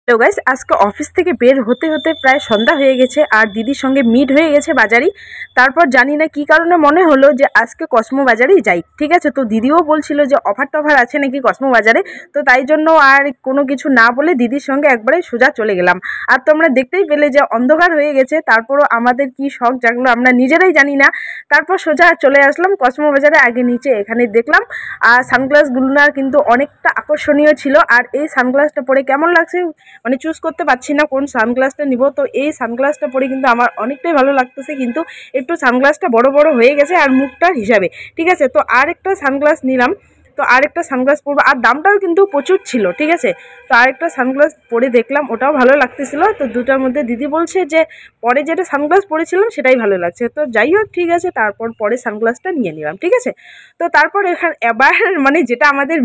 তো গাইস আজকে অফিস থেকে বের হতে হতে প্রায় সন্ধ্যা হয়ে গেছে আর দিদির সঙ্গে মিট হয়ে গেছে বাজারই। তারপর জানি না কি কারণে মনে হলো যে আজকে কসমো বাজারেই যাই। ঠিক আছে, তো দিদিও বলছিল যে অফার টফার আছে নাকি কসমো বাজারে, তো তাই জন্য আর কোনো কিছু না বলে দিদির সঙ্গে একবারে সোজা চলে গেলাম। আর তোমরা দেখতেই পেলে যে অন্ধকার হয়ে গেছে, তারপরও আমাদের কি শখ জাগলো আমরা নিজেরাই জানি না। তারপর সোজা চলে আসলাম কসমো বাজারে। আগে নিচে এখানে দেখলাম আর সানগ্লাসগুলো না কিন্তু অনেকটা আকর্ষণীয় ছিল। আর এই সানগ্লাসটা পরে কেমন লাগছে মানে চুজ করতে পারছি না কোন সানগ্লাসটা নিব। তো এই সানগ্লাসটা পরে কিন্তু আমার অনেকটাই ভালো লাগতেছে, কিন্তু একটু সানগ্লাসটা বড় বড় হয়ে গেছে আর মুখটার হিসাবে। ঠিক আছে, তো আর একটা সানগ্লাস নিলাম, তো আরেকটা সানগ্লাস পরবো। আর দামটাও কিন্তু প্রচুর ছিল। ঠিক আছে, তো আরেকটা সানগ্লাস পরে দেখলাম, ওটাও ভালো লাগতেছিল। তো দুটার মধ্যে দিদি বলছে যে পরে যেটা সানগ্লাস পরেছিলাম সেটাই ভালো লাগছে। তো যাই হোক ঠিক আছে, তারপর পরে সানগ্লাসটা নিয়ে নিলাম। ঠিক আছে, তো তারপর এখানে এবার মানে যেটা আমাদের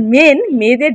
মেয়েদের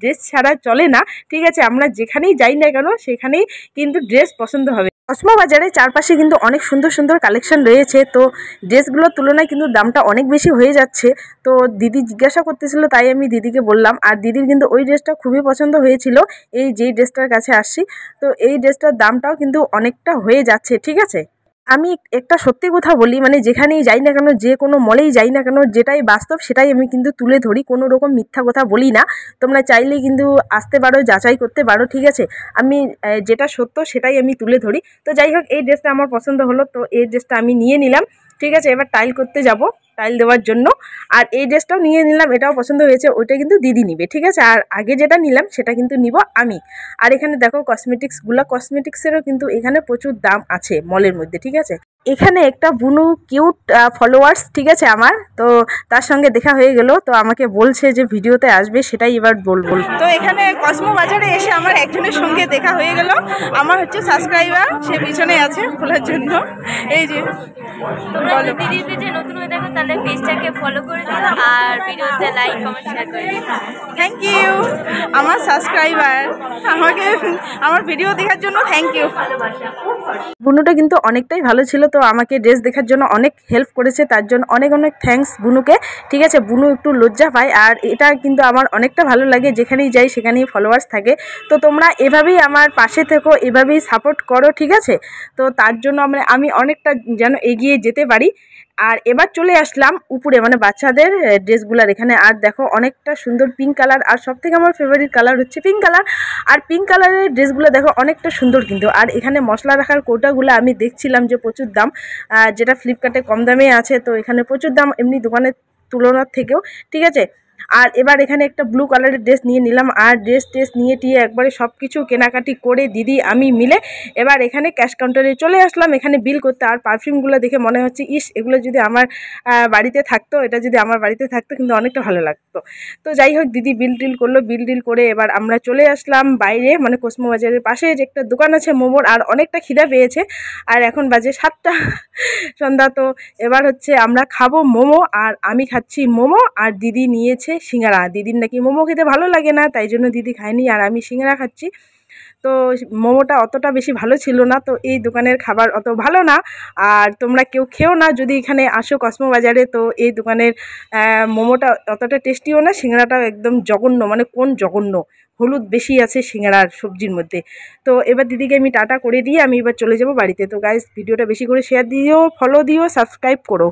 ড্রেস ছাড়া চলে না। ঠিক আছে, আমরা যেখানেই যাই না কেন সেখানেই কিন্তু ড্রেস পছন্দ হবে। কসমো বাজারে চারপাশে কিন্তু অনেক সুন্দর সুন্দর কালেকশন রয়েছে। তো ড্রেসগুলোর তুলনায় কিন্তু দামটা অনেক বেশি হয়ে যাচ্ছে। তো দিদি জিজ্ঞাসা করতেছিল, তাই আমি দিদিকে বললাম। আর দিদির কিন্তু ওই ড্রেসটা খুবই পছন্দ হয়েছিল, এই যেই ড্রেসটার কাছে আসছি। তো এই ড্রেসটার দামটাও কিন্তু অনেকটা হয়ে যাচ্ছে। ঠিক আছে, আমি একটা সত্যি কথা বলি, মানে যেখানেই যাই না কেন, যে কোনো মলেই যাই না কেন, যেটাই বাস্তব সেটাই আমি কিন্তু তুলে ধরি, কোনো রকম মিথ্যা কথা বলি না। তোমরা চাইলেই কিন্তু আসতে পারো, যাচাই করতে পারো। ঠিক আছে, আমি যেটা সত্য সেটাই আমি তুলে ধরি। তো যাই হোক, এই ড্রেসটা আমার পছন্দ হলো, তো এই ড্রেসটা আমি নিয়ে নিলাম। ঠিক আছে, এবার টাইল করতে যাব, টাইল দেওয়ার জন্য। আর এই ড্রেসটাও নিয়ে নিলাম, এটাও পছন্দ হয়েছে, ওইটা কিন্তু দিদি নিবে। ঠিক আছে, আর আগে যেটা নিলাম সেটা কিন্তু নিব আমি। আর এখানে দেখো কসমেটিক্সেরও কিন্তু এখানে প্রচুর দাম আছে মলের মধ্যে। ঠিক আছে, এখানে একটা বুনু কিউট ফলোয়ার্স, ঠিক আছে আমার, তো তার সঙ্গে দেখা হয়ে গেল। তো আমাকে বলছে যে ভিডিওতে আসবে, সেটাই এবার বলবো। তো এখানে কসমো বাজারে এসে আমার একজনের সঙ্গে দেখা হয়ে গেল, আমার হচ্ছে সাবস্ক্রাইবার, সে পিছনে আছে খোলার জন্য। এই যে তোমরা যদি দিদির পেজে নতুন হয়ে দেখো তাহলে পেজটাকে ফলো করে দিও আর ভিডিওতে লাইক কমেন্ট শেয়ার করে দিও। থ্যাংক ইউ আমার সাবস্ক্রাইবার, আমাকে আমার ভিডিও দেখার জন্য থ্যাংক ইউ। বুনুটা কিন্তু অনেকটাই ভালো ছিল, তো আমাকে ড্রেস দেখার জন্য অনেক হেল্প করেছে, তার জন্য অনেক অনেক থ্যাঙ্কস বুনুকে। ঠিক আছে, বুনু একটু লজ্জা পায়, আর এটা কিন্তু আমার অনেকটা ভালো লাগে, যেখানেই যাই সেখানেই ফলোয়ার্স থাকে। তো তোমরা এভাবেই আমার পাশে থেকো, এভাবেই সাপোর্ট করো। ঠিক আছে, তো তার জন্য আমি অনেকটা যেন এগিয়ে যেতে পারি। আর এবার চলে আসলাম উপরে, মানে বাচ্চাদের ড্রেসগুলার এখানে। আর দেখো অনেকটা সুন্দর পিঙ্ক কালার, আর সবথেকে আমার ফেভারিট কালার হচ্ছে পিঙ্ক কালার। আর পিঙ্ক কালারের ড্রেসগুলো দেখো অনেকটা সুন্দর কিন্তু। আর এখানে মশলা রাখার কৌটাগুলো আমি দেখছিলাম যে প্রচুর দাম, যেটা ফ্লিপকার্টে কম দামে আছে, তো এখানে প্রচুর দাম এমনি দোকানের তুলনার থেকেও। ঠিক আছে, আর এবার এখানে একটা ব্লু কালারের ড্রেস নিয়ে নিলাম। আর ড্রেস নিয়ে টিয়ে একবারে সব কিছু কেনাকাটি করে দিদি আমি মিলে এবার এখানে ক্যাশ কাউন্টারে চলে আসলাম, এখানে বিল করতে। আর পারফিউমগুলো দেখে মনে হচ্ছে ইস, এগুলো যদি আমার বাড়িতে থাকতো, এটা যদি আমার বাড়িতে থাকতো কিন্তু অনেকটা ভালো লাগতো। তো যাই হোক, দিদি বিল টিল করলো, বিল টিল করে এবার আমরা চলে আসলাম বাইরে, মানে কসমো বাজারের পাশে যে একটা দোকান আছে মোমোর। আর অনেকটা খিদা পেয়েছে, আর এখন বাজে 7টা সন্ধ্যা। তো এবার হচ্ছে আমরা খাবো মোমো, আর আমি খাচ্ছি মোমো, আর দিদি নিয়েছে সিঙ্গারা। দিদির নাকি মোমো খেতে ভালো লাগে না, তাই জন্য দিদি খায়নি, আর আমি সিঙ্গারা খাচ্ছি। তো মোমোটা অতটা বেশি ভালো ছিল না, তো এই দোকানের খাবার অত ভালো না। আর তোমরা কেউ খেও না যদি এখানে আসো কসমো বাজারে। তো এই দোকানের মোমোটা অতটা টেস্টিও না, সিঙ্গারাটাও একদম জঘন্য, মানে কোন জঘন্য, হলুদ বেশি আছে সিঙ্গারার সবজির মধ্যে। তো এবার দিদিকে আমি টাটা করে দিয়ে আমি এবার চলে যাব বাড়িতে। তো গাইস, ভিডিওটা বেশি করে শেয়ার দিও, ফলো দিও, সাবস্ক্রাইব করো।